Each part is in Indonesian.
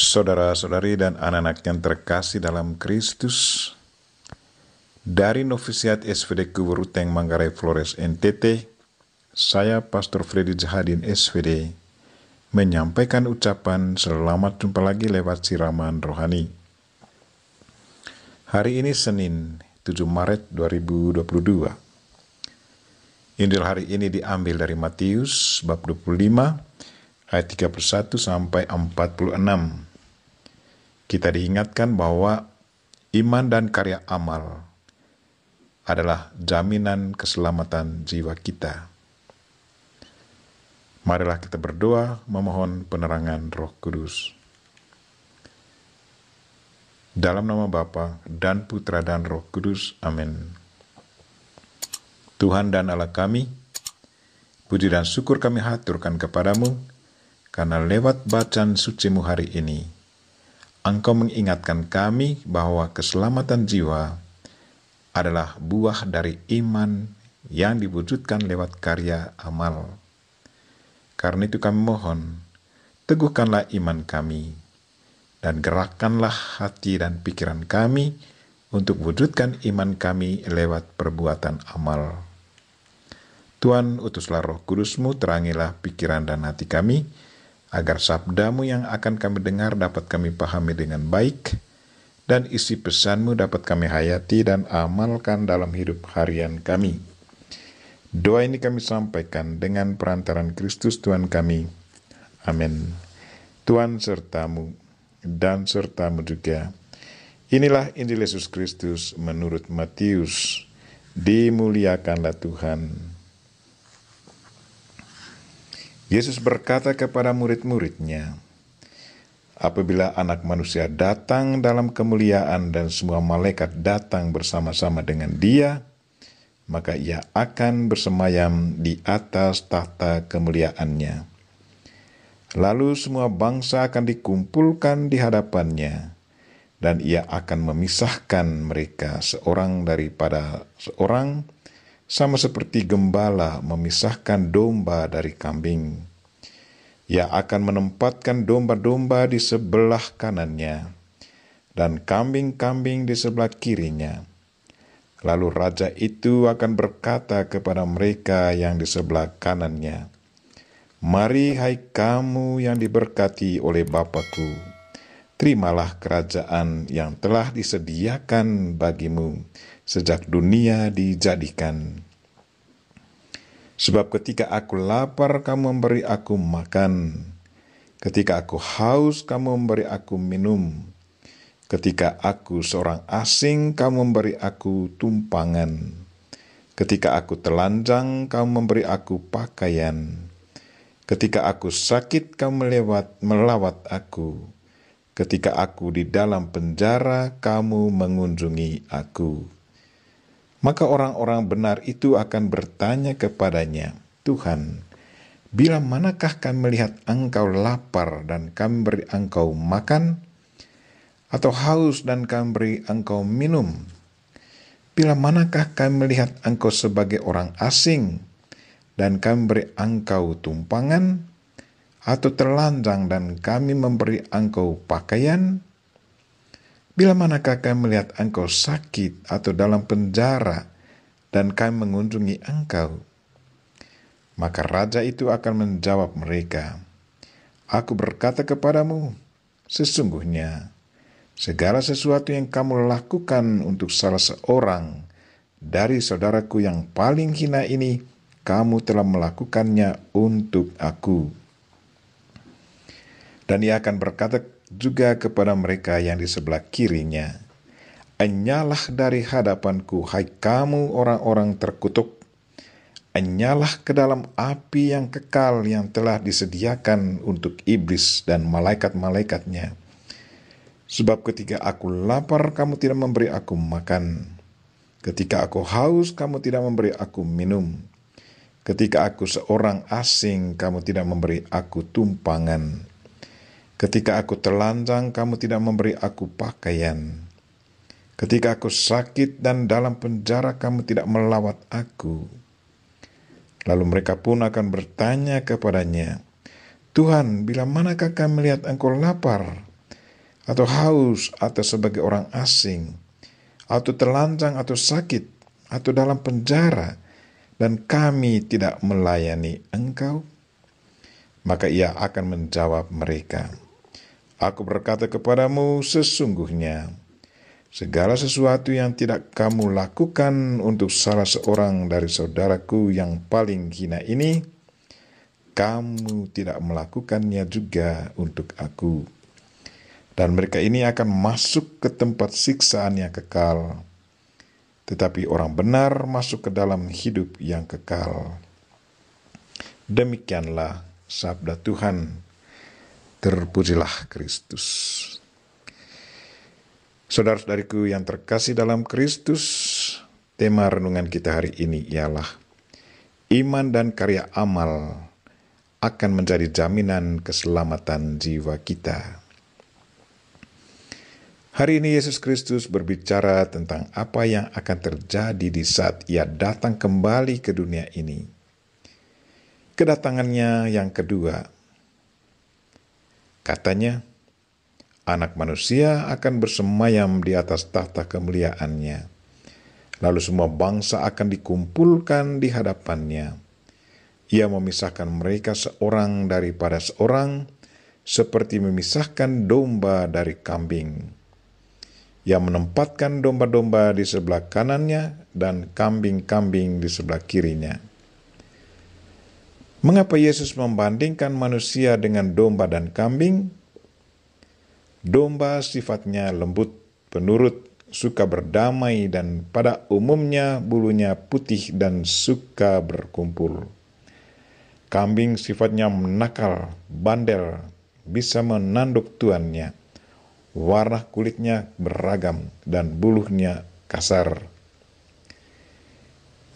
Saudara-saudari dan anak-anak yang terkasih dalam Kristus, dari Novisiat SVD Kuburuteng Manggarai Flores NTT, saya Pastor Freddy Jahadin SVD menyampaikan ucapan selamat jumpa lagi lewat siraman rohani. Hari ini Senin 7 Maret 2022. Injil hari ini diambil dari Matius bab 25 ayat 31 sampai 46. Kita diingatkan bahwa iman dan karya amal adalah jaminan keselamatan jiwa kita. Marilah kita berdoa memohon penerangan Roh Kudus. Dalam nama Bapa dan Putra dan Roh Kudus, amin. Tuhan dan Allah kami, puji dan syukur kami haturkan kepadamu, karena lewat bacaan suci-Mu hari ini, Engkau mengingatkan kami bahwa keselamatan jiwa adalah buah dari iman yang diwujudkan lewat karya amal. Karena itu kami mohon, teguhkanlah iman kami, dan gerakkanlah hati dan pikiran kami untuk wujudkan iman kami lewat perbuatan amal. Tuhan, utuslah Roh Kudus-Mu, terangilah pikiran dan hati kami, agar sabda-Mu yang akan kami dengar dapat kami pahami dengan baik, dan isi pesan-Mu dapat kami hayati dan amalkan dalam hidup harian kami. Doa ini kami sampaikan dengan perantaran Kristus Tuhan kami. Amin. Tuhan serta-Mu dan serta-Mu juga. Inilah Injil Yesus Kristus menurut Matius. Dimuliakanlah Tuhan. Yesus berkata kepada murid-muridnya, apabila Anak Manusia datang dalam kemuliaan dan semua malaikat datang bersama-sama dengan Dia, maka Ia akan bersemayam di atas tahta kemuliaannya. Lalu semua bangsa akan dikumpulkan di hadapannya, dan Ia akan memisahkan mereka seorang daripada seorang, sama seperti gembala memisahkan domba dari kambing. Ia akan menempatkan domba-domba di sebelah kanannya, dan kambing-kambing di sebelah kirinya. Lalu raja itu akan berkata kepada mereka yang di sebelah kanannya, "Mari hai kamu yang diberkati oleh Bapa-Ku, terimalah kerajaan yang telah disediakan bagimu sejak dunia dijadikan. Sebab ketika aku lapar, kamu memberi aku makan. Ketika aku haus, kamu memberi aku minum. Ketika aku seorang asing, kamu memberi aku tumpangan. Ketika aku telanjang, kamu memberi aku pakaian. Ketika aku sakit, kamu melawat aku. Ketika aku di dalam penjara, kamu mengunjungi aku." Maka orang-orang benar itu akan bertanya kepadanya, "Tuhan, bila manakah kami melihat Engkau lapar dan kami beri Engkau makan? Atau haus dan kami beri Engkau minum? Bila manakah kami melihat Engkau sebagai orang asing dan kami beri Engkau tumpangan? Atau telanjang dan kami memberi Engkau pakaian? Bila manakah kami melihat Engkau sakit atau dalam penjara dan kami mengunjungi Engkau?" Maka raja itu akan menjawab mereka, "Aku berkata kepadamu, sesungguhnya segala sesuatu yang kamu lakukan untuk salah seorang dari saudaraku yang paling hina ini, kamu telah melakukannya untuk aku." Dan Ia akan berkata juga kepada mereka yang di sebelah kirinya, "Enyalah dari hadapanku, hai kamu orang-orang terkutuk. Enyalah ke dalam api yang kekal yang telah disediakan untuk iblis dan malaikat-malaikatnya. Sebab ketika aku lapar, kamu tidak memberi aku makan. Ketika aku haus, kamu tidak memberi aku minum. Ketika aku seorang asing, kamu tidak memberi aku tumpangan. Ketika aku telanjang, kamu tidak memberi aku pakaian. Ketika aku sakit dan dalam penjara, kamu tidak melawat aku." Lalu mereka pun akan bertanya kepadanya, "Tuhan, bila manakah kami melihat Engkau lapar atau haus, atau sebagai orang asing, atau telanjang, atau sakit, atau dalam penjara, dan kami tidak melayani engkau?" Maka ia akan menjawab mereka, "Aku berkata kepadamu, sesungguhnya segala sesuatu yang tidak kamu lakukan untuk salah seorang dari saudaraku yang paling hina ini, kamu tidak melakukannya juga untuk aku." Dan mereka ini akan masuk ke tempat siksaan yang kekal, tetapi orang benar masuk ke dalam hidup yang kekal. Demikianlah sabda Tuhan. Terpujilah Kristus. Saudara-saudariku yang terkasih dalam Kristus, tema renungan kita hari ini ialah iman dan karya amal akan menjadi jaminan keselamatan jiwa kita. Hari ini Yesus Kristus berbicara tentang apa yang akan terjadi di saat Ia datang kembali ke dunia ini. Kedatangannya yang kedua. Katanya, Anak Manusia akan bersemayam di atas tahta kemuliaannya. Lalu semua bangsa akan dikumpulkan di hadapannya. Ia memisahkan mereka seorang daripada seorang, seperti memisahkan domba dari kambing. Ia menempatkan domba-domba di sebelah kanannya dan kambing-kambing di sebelah kirinya. Mengapa Yesus membandingkan manusia dengan domba dan kambing? Domba sifatnya lembut, penurut, suka berdamai, dan pada umumnya bulunya putih dan suka berkumpul. Kambing sifatnya nakal, bandel, bisa menanduk tuannya. Warna kulitnya beragam dan bulunya kasar.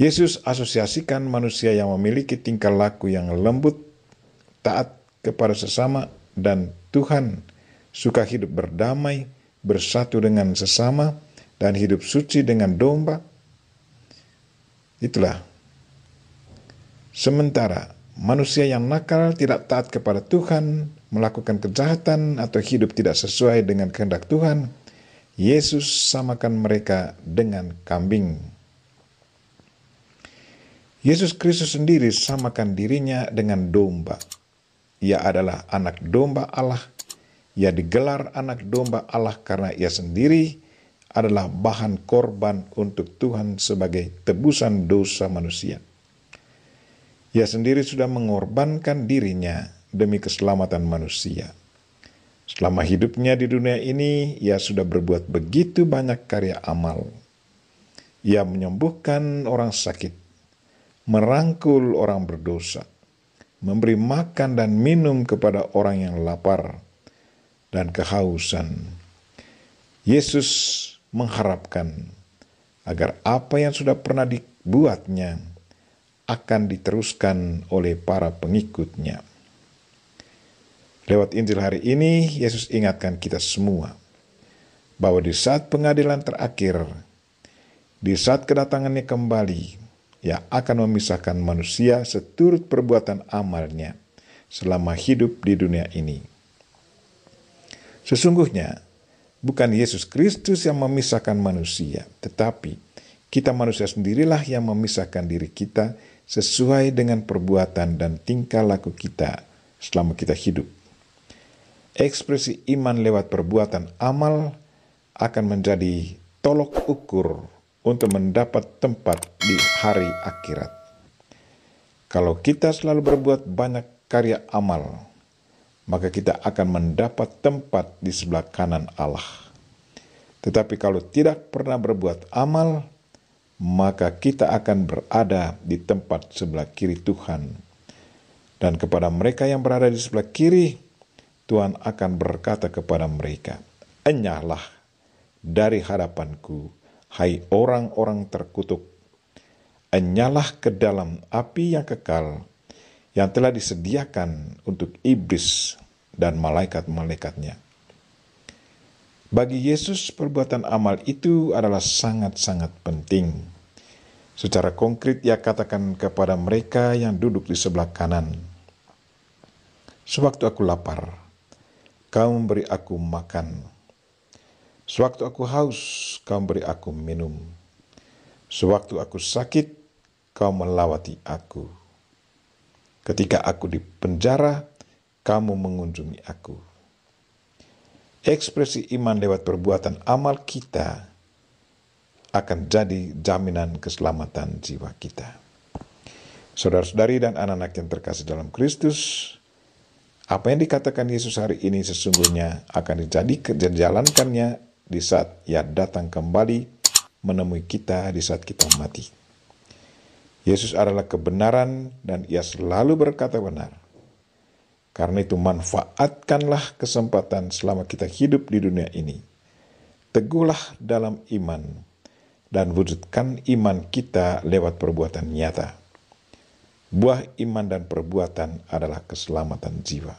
Yesus asosiasikan manusia yang memiliki tingkah laku yang lembut, taat kepada sesama, dan Tuhan, suka hidup berdamai, bersatu dengan sesama, dan hidup suci dengan domba. Itulah. Sementara manusia yang nakal, tidak taat kepada Tuhan, melakukan kejahatan, atau hidup tidak sesuai dengan kehendak Tuhan, Yesus samakan mereka dengan kambing. Yesus Kristus sendiri samakan dirinya dengan domba. Ia adalah anak domba Allah. Ia digelar anak domba Allah karena ia sendiri adalah bahan korban untuk Tuhan sebagai tebusan dosa manusia. Ia sendiri sudah mengorbankan dirinya demi keselamatan manusia. Selama hidupnya di dunia ini, ia sudah berbuat begitu banyak karya amal. Ia menyembuhkan orang sakit, merangkul orang berdosa, memberi makan dan minum kepada orang yang lapar dan kehausan. Yesus mengharapkan agar apa yang sudah pernah dibuatnya akan diteruskan oleh para pengikutnya. Lewat Injil hari ini, Yesus ingatkan kita semua bahwa di saat pengadilan terakhir, di saat kedatangannya kembali, Ia akan memisahkan manusia seturut perbuatan amalnya selama hidup di dunia ini. Sesungguhnya, bukan Yesus Kristus yang memisahkan manusia, tetapi kita manusia sendirilah yang memisahkan diri kita sesuai dengan perbuatan dan tingkah laku kita selama kita hidup. Ekspresi iman lewat perbuatan amal akan menjadi tolok ukur untuk mendapat tempat di hari akhirat. Kalau kita selalu berbuat banyak karya amal, maka kita akan mendapat tempat di sebelah kanan Allah. Tetapi kalau tidak pernah berbuat amal, maka kita akan berada di tempat sebelah kiri Tuhan. Dan kepada mereka yang berada di sebelah kiri, Tuhan akan berkata kepada mereka, "Enyahlah dari hadapanku, hai orang-orang terkutuk. Enyahlah ke dalam api yang kekal, yang telah disediakan untuk iblis dan malaikat-malaikatnya." Bagi Yesus, perbuatan amal itu adalah sangat-sangat penting. Secara konkret, Ia katakan kepada mereka yang duduk di sebelah kanan, "Sewaktu aku lapar, kau memberi aku makan. Sewaktu aku haus, kau beri aku minum. Sewaktu aku sakit, kau melawati aku. Ketika aku di penjara, kamu mengunjungi aku. Ekspresi iman lewat perbuatan amal kita akan jadi jaminan keselamatan jiwa kita. Saudara-saudari dan anak-anak yang terkasih dalam Kristus, apa yang dikatakan Yesus hari ini sesungguhnya akan dijalankannya di saat Ia datang kembali menemui kita di saat kita mati. Yesus adalah kebenaran dan Ia selalu berkata benar. Karena itu manfaatkanlah kesempatan selama kita hidup di dunia ini. Teguhlah dalam iman dan wujudkan iman kita lewat perbuatan nyata. Buah iman dan perbuatan adalah keselamatan jiwa.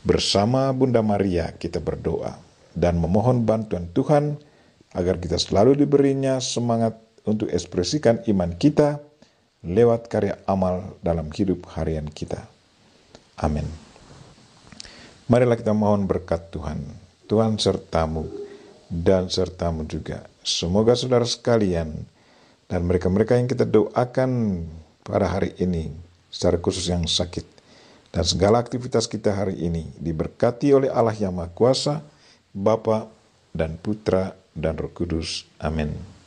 Bersama Bunda Maria kita berdoa dan memohon bantuan Tuhan agar kita selalu diberinya semangat untuk ekspresikan iman kita lewat karya amal dalam hidup harian kita. Amin. Marilah kita mohon berkat Tuhan. Tuhan sertamu dan sertamu juga. Semoga saudara sekalian dan mereka-mereka yang kita doakan pada hari ini, secara khusus yang sakit, dan segala aktivitas kita hari ini diberkati oleh Allah yang Maha Kuasa, Bapa dan Putra dan Roh Kudus. Amin.